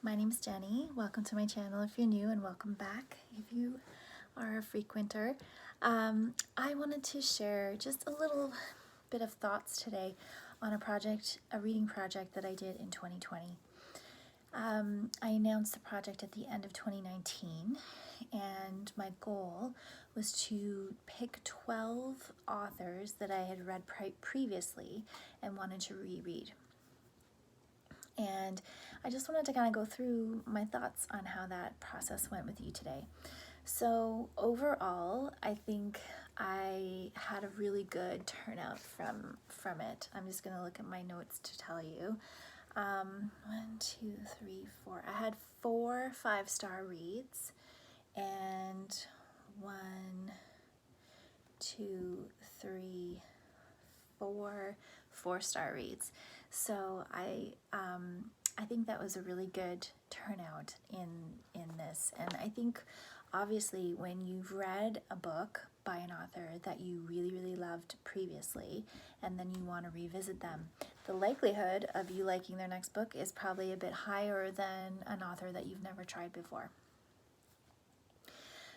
my name is Jenny. Welcome to my channel if you're new, and welcome back if you are a frequenter. I wanted to share just a little bit of thoughts today on a reading project that I did in 2020. I announced the project at the end of 2019, and my goal was to pick 12 authors that I had read previously and wanted to reread. And I just wanted to kind of go through my thoughts on how that process went with you today. So overall, I think I had a really good turnout from it. I'm just gonna look at my notes to tell you. 1, 2, 3, 4. I had 4 5-star reads and 1, 2, 3, 4 4-star reads. So I think that was a really good turnout in this. And I think obviously when you've read a book by an author that you really loved previously and then you want to revisit them, the likelihood of you liking their next book is probably a bit higher than an author that you've never tried before.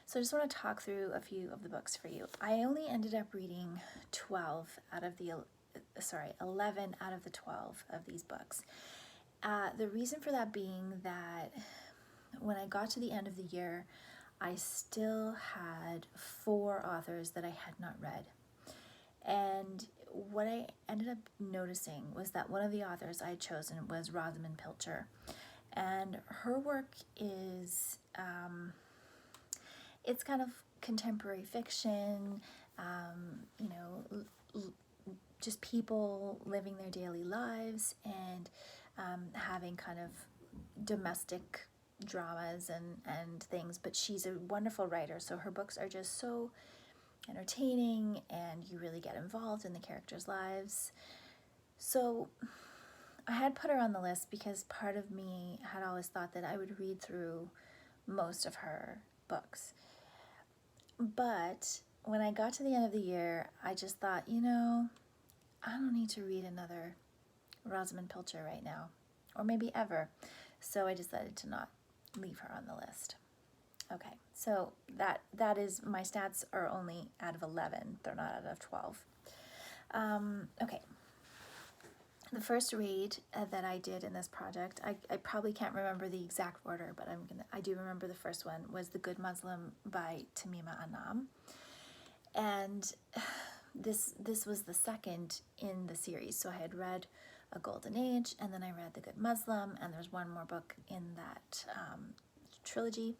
So I just want to talk through a few of the books for you. I only ended up reading 11 out of the 12 of these books. The reason for that being that when I got to the end of the year, I still had 4 authors that I had not read. And what I ended up noticing was that one of the authors I had chosen was Rosamund Pilcher. And her work is, it's kind of contemporary fiction, just people living their daily lives and having kind of domestic dramas and things, but she's a wonderful writer, so her books are just so entertaining and you really get involved in the characters' lives. So I had put her on the list because part of me had always thought that I would read through most of her books. But when I got to the end of the year, I just thought, I don't need to read another Rosamund Pilcher right now, or maybe ever. So I decided to not leave her on the list. Okay, so that is, my stats are only out of 11. They're not out of 12. Okay. The first read that I did in this project, I probably can't remember the exact order, but I do remember the first one was The Good Muslim by Tamima Anam. And this was the second in the series. So I had read A Golden Age, and then I read The Good Muslim, and there's one more book in that trilogy.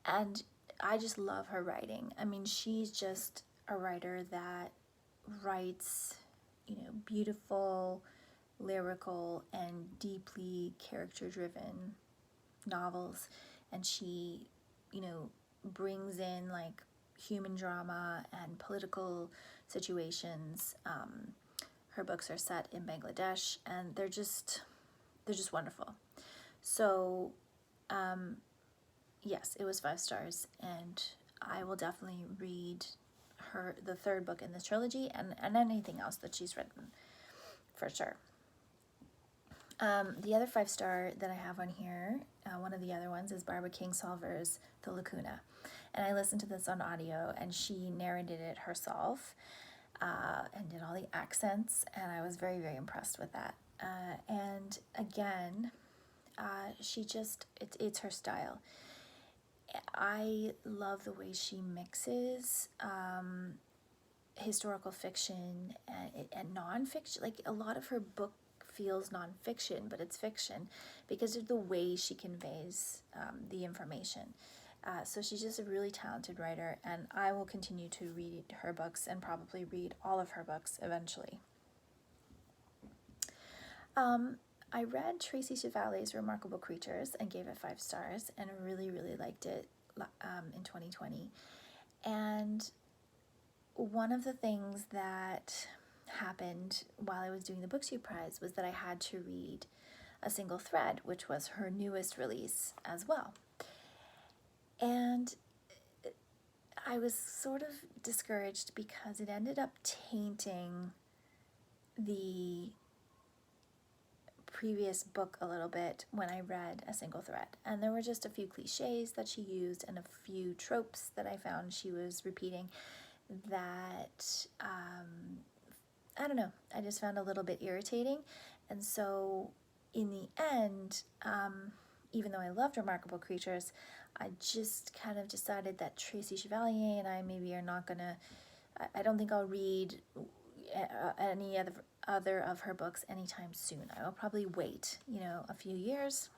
And I just love her writing. I mean, she's just a writer that writes, beautiful, lyrical, and deeply character-driven novels. And she, brings in like human drama and political situations. Her books are set in Bangladesh, and they're just wonderful. So yes, it was 5 stars, and I will definitely read the third book in this trilogy and anything else that she's written, for sure. The other 5-star that I have on here, one of the other ones, is Barbara Kingsolver's The Lacuna. And I listened to this on audio, and she narrated it herself and did all the accents, and I was very impressed with that. And again, it's her style. I love the way she mixes historical fiction and nonfiction. Like, a lot of her book feels nonfiction, but it's fiction because of the way she conveys the information. So she's just a really talented writer, and I will continue to read her books and probably read all of her books eventually. I read Tracy Chevallier's Remarkable Creatures and gave it 5 stars, and really liked it in 2020. And one of the things that happened while I was doing the Booksy Prize was that I had to read A Single Thread, which was her newest release as well. And I was sort of discouraged because it ended up tainting the previous book a little bit when I read A Single Thread. And there were just a few cliches that she used and a few tropes that I found she was repeating that, I don't know, I just found a little bit irritating. And so in the end, even though I loved Remarkable Creatures, I just kind of decided that Tracy Chevalier and I maybe are not gonna, I don't think I'll read any other of her books anytime soon. I will probably wait, a few years,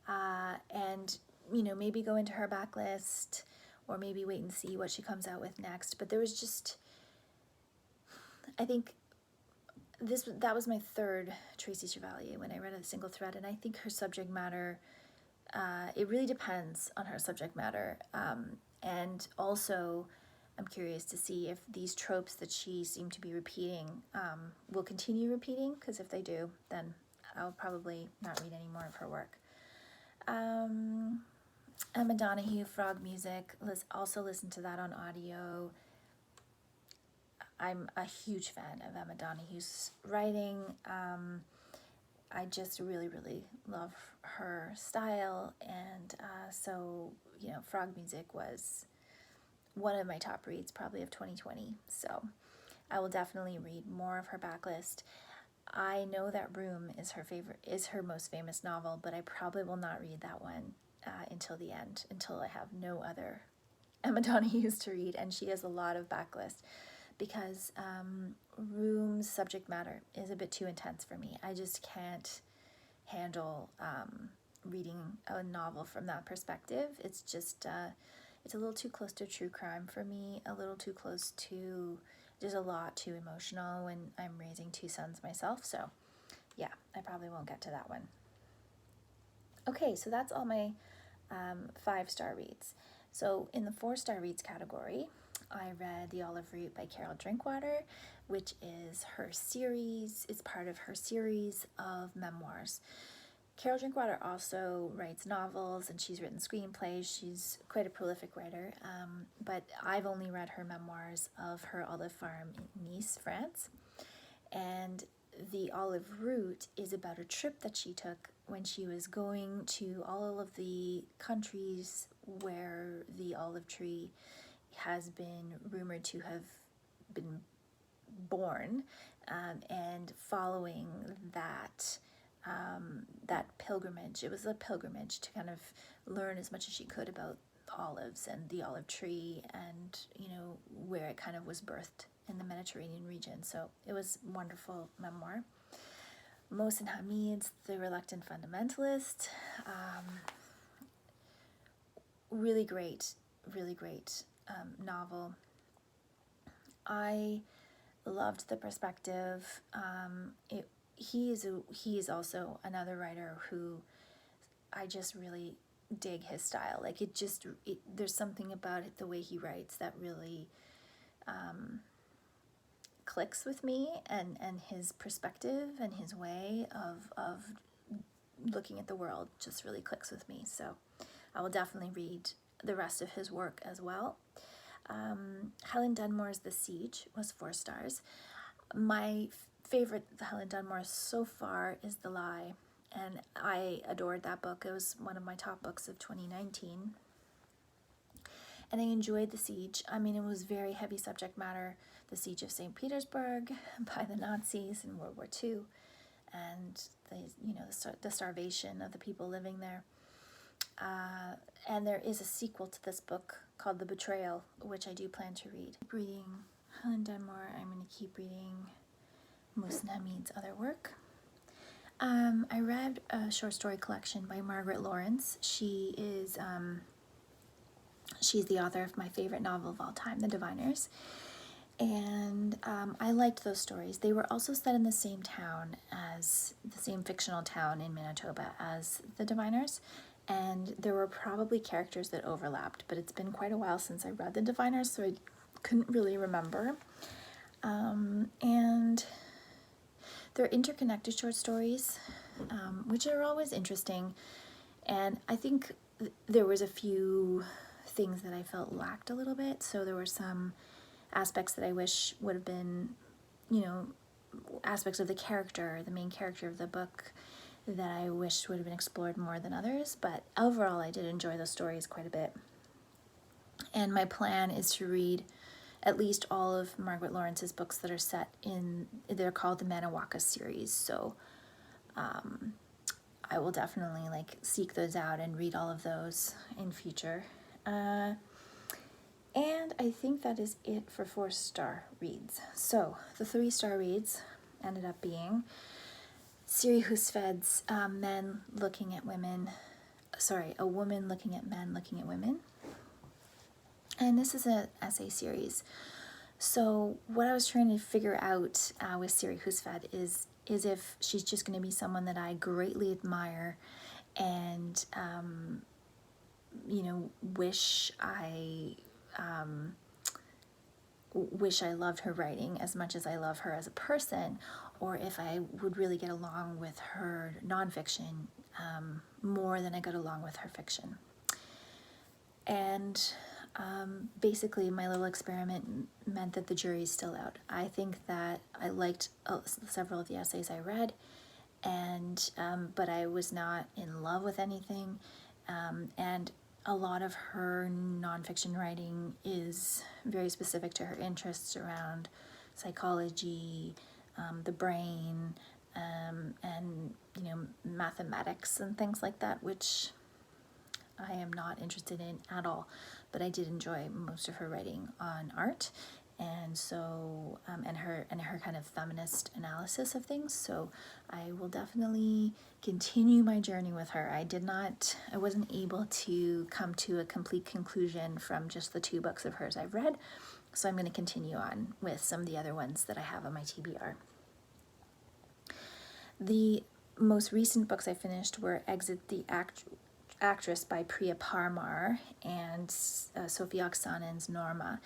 and maybe go into her backlist, or maybe wait and see what she comes out with next. But there was just, I think that was my third Tracy Chevalier when I read A Single Thread, and I think her subject matter, it really depends on her subject matter, and also I'm curious to see if these tropes that she seemed to be repeating will continue repeating, because if they do, then I'll probably not read any more of her work. Emma Donoghue, Frog Music, also listened to that on audio. I'm a huge fan of Emma Donoghue's writing. I just really, really love her style, and so, Frog Music was one of my top reads probably of 2020, so I will definitely read more of her backlist. I know that Room is her most famous novel, but I probably will not read that one until the end, until I have no other Emma Donoghue's to read, and she has a lot of backlist, because Room's subject matter is a bit too intense for me. I just can't handle reading a novel from that perspective. It's just, it's a little too close to true crime for me, a little too close to, just a lot too emotional when I'm raising two sons myself. So yeah, I probably won't get to that one. Okay, so that's all my 5-star reads. So in the 4-star reads category, I read The Olive Root by Carol Drinkwater, which is her series. It's part of her series of memoirs. Carol Drinkwater also writes novels, and she's written screenplays. She's quite a prolific writer, but I've only read her memoirs of her olive farm in Nice, France. And The Olive Root is about a trip that she took when she was going to all of the countries where the olive tree has been rumored to have been born, and following that pilgrimage. It was a pilgrimage to kind of learn as much as she could about olives and the olive tree, and where it kind of was birthed in the Mediterranean region. So it was a wonderful memoir. Mohsin Hamid's The Reluctant Fundamentalist, really great novel. I loved the perspective. He is also another writer who I just really dig his style. Like there's something about it, the way he writes, that really clicks with me, and his perspective and his way of looking at the world just really clicks with me. So I will definitely read the rest of his work as well. Helen Dunmore's The Siege was 4 stars. My favorite Helen Dunmore so far is The Lie, and I adored that book. It was one of my top books of 2019, and I enjoyed The Siege. I mean, it was very heavy subject matter. The Siege of St. Petersburg by the Nazis in World War II, and the starvation of the people living there. And there is a sequel to this book called The Betrayal, which I do plan to read. Reading Helen Dunmore, I'm going to keep reading Mohsin Hamid's other work. I read a short story collection by Margaret Lawrence. She is she's the author of my favorite novel of all time, The Diviners. And I liked those stories. They were also set in the same fictional town in Manitoba as The Diviners. And there were probably characters that overlapped, but it's been quite a while since I read The Diviners, so I couldn't really remember. And they're interconnected short stories, which are always interesting. And I think there was a few things that I felt lacked a little bit. So there were some aspects that I wish would have been, aspects of the character, the main character of the book, that I wished would have been explored more than others, but overall I did enjoy those stories quite a bit. And my plan is to read at least all of Margaret Lawrence's books that are set in, they're called the Manahuaca series, so I will definitely like seek those out and read all of those in future. And I think that is it for 4-star reads. So the 3-star reads ended up being Siri Husved's Men Looking at Women, A Woman Looking at Men Looking at Women. And this is an essay series. So what I was trying to figure out with Siri Husved is if she's just going to be someone that I greatly admire and, you know, wish I loved her writing as much as I love her as a person, or if I would really get along with her nonfiction more than I got along with her fiction. And basically my little experiment meant that the jury is still out. I think that I liked several of the essays I read, and but I was not in love with anything, and a lot of her nonfiction writing is very specific to her interests around psychology, the brain, and you know, mathematics and things like that, which I am not interested in at all. But I did enjoy most of her writing on art, and so and her kind of feminist analysis of things. So I will definitely continue my journey with her. I wasn't able to come to a complete conclusion from just the 2 books of hers I've read, so I'm going to continue on with some of the other ones that I have on my TBR. The most recent books I finished were Exit the Actress by Priya Parmar and Sophie Oksanen's Norma.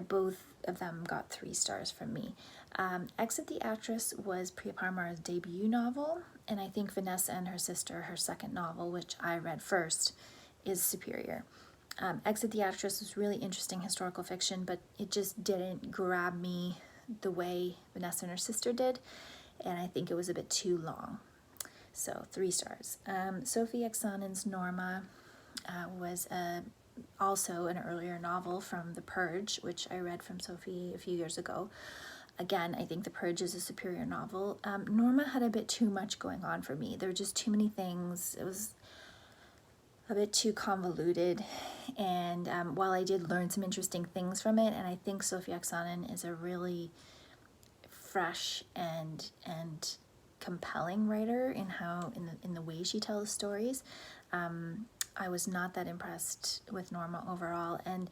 Both of them got 3 stars from me. Exit the Actress was Priya Parmar's debut novel, and I think Vanessa and Her Sister, her second novel, which I read first, is superior. Exit the Actress was really interesting historical fiction, but it just didn't grab me the way Vanessa and Her Sister did, and I think it was a bit too long. So 3 stars. Sophie Oksanen's Norma was also an earlier novel from The Purge, which I read from Sophie a few years ago. Again, I think The Purge is a superior novel. Norma had a bit too much going on for me. There were just too many things. It was a bit too convoluted, and while I did learn some interesting things from it, and I think Sophie Oksanen is a really fresh and compelling writer in the way she tells stories, I was not that impressed with Norma overall, and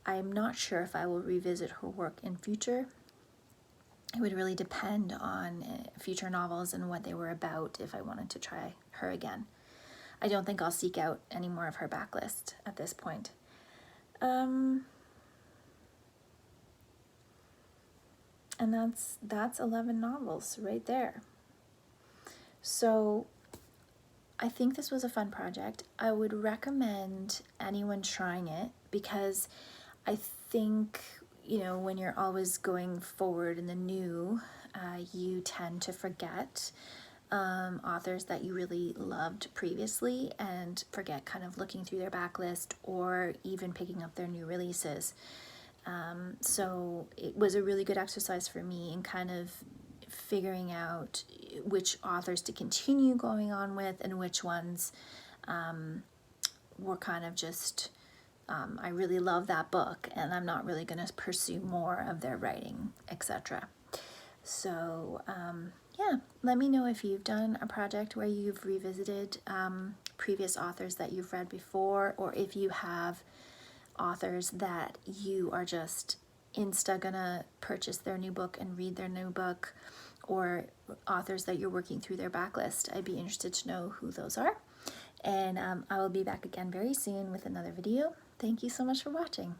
I'm not sure if I will revisit her work in future. It would really depend on future novels and what they were about if I wanted to try her again. I don't think I'll seek out any more of her backlist at this point. And that's 11 novels right there. So I think this was a fun project. I would recommend anyone trying it, because I think, you know, when you're always going forward in the new, you tend to forget authors that you really loved previously, and forget kind of looking through their backlist or even picking up their new releases. So it was a really good exercise for me in kind of figuring out which authors to continue going on with and which ones were kind of just, I really love that book and I'm not really going to pursue more of their writing, etc. So yeah, let me know if you've done a project where you've revisited previous authors that you've read before, or if you have authors that you are just gonna purchase their new book and read their new book, or authors that you're working through their backlist. I'd be interested to know who those are. And I will be back again very soon with another video. Thank you so much for watching.